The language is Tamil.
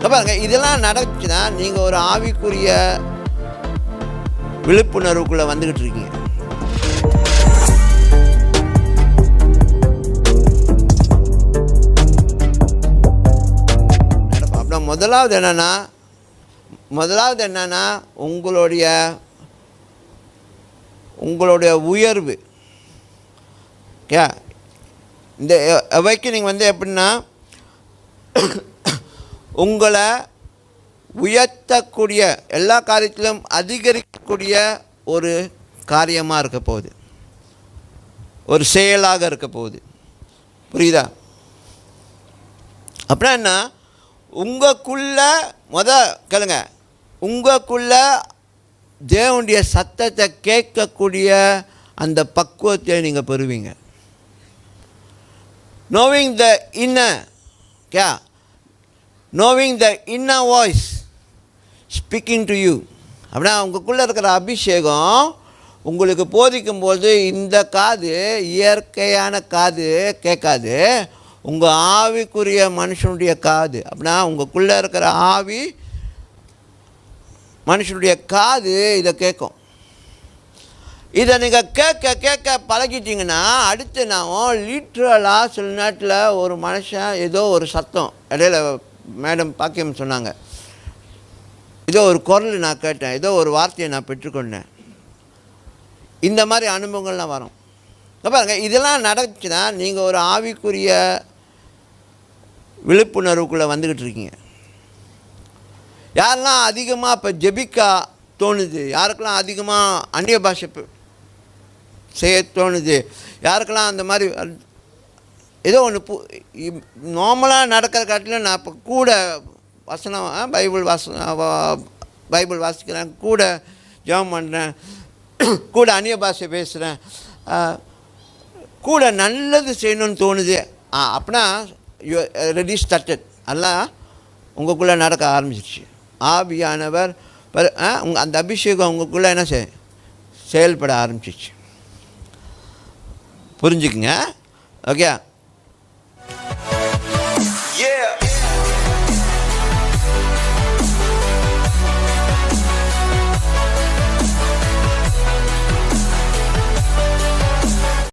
பாருங்க, இதெல்லாம் நடந்துச்சுன்னா நீங்கள் ஒரு ஆவிக்குரிய விழிப்புணர்வுக்குள்ளே வந்துக்கிட்டு இருக்கீங்க. அப்படின்னா முதலாவது என்னன்னா உங்களுடைய உயர்வு. இந்த அவேக்கனிங் எப்படின்னா உங்களை உயர்த்தக்கூடிய எல்லா காரியத்திலும் அதிகரிக்கக்கூடிய ஒரு காரியமாக இருக்க போகுது, ஒரு செயலாக இருக்க போகுது. புரியுதா? அப்படின்னா என்ன, உங்களுக்குள்ள கேளுங்க, உங்களுக்குள்ள தேவனுடைய சத்தத்தை கேட்கக்கூடிய அந்த பக்குவத்தை நீங்கள் பெறுவீங்க. knowing the inner voice speaking to you. அப்படின்னா உங்களுக்குள்ளே இருக்கிற அபிஷேகம் உங்களுக்கு போதிக்கும்போது இந்த காது இயற்கையான காது கேட்காது, உங்கள் ஆவிக்குரிய மனுஷனுடைய காது. அப்படின்னா உங்களுக்குள்ளே இருக்கிற ஆவி மனுஷனுடைய காது இதை கேட்கும். இதை நீங்கள் கேட்க பழகிட்டிங்கன்னா அடுத்து நான் லிட்ரலாக சில நேரத்தில் ஒரு மனுஷன் ஏதோ ஒரு சத்தம், இடையில மேடம் பாக்கியம் சொன்னாங்க, ஏதோ ஒரு குரல் நான் கேட்டேன், ஏதோ ஒரு வார்த்தையை நான் பெற்றுக்கொண்டேன். இந்த மாதிரி அனுபவங்கள்லாம் வரும். பாருங்க, இதெல்லாம் நடந்துச்சுன்னா நீங்கள் ஒரு ஆவிக்குரிய விழிப்புணர்வுக்குள்ளே வந்துக்கிட்டு இருக்கீங்க. யாரெல்லாம் அதிகமாக இப்போ ஜெபிக்க தோணுது, யாருக்கெல்லாம் அதிகமாக அந்நிய பாஷை செய்ய தோணுது, யாருக்கெல்லாம் அந்த மாதிரி ஏதோ ஒன்று நார்மலாக நடக்கிற காட்டிலும் நான் இப்போ கூட வசனம் பைபிள் வாசிக்கிறேன், கூட ஜெபம் பண்ணுறேன், கூட அந்நிய பாஷை பேசுகிறேன், கூட நல்லது செய்யணும்னு தோணுது. அப்படின்னா ரெடி ஸ்டார்டட், எல்லாம் உங்களுக்குள்ளே நடக்க ஆரம்பிச்சிருச்சு. ஆவியானவர் அந்த அபிஷேகம் உங்களுக்குள்ளே என்ன செயல்பட ஆரம்பிச்சிச்சு. புரிஞ்சுக்குங்க. ஓகே.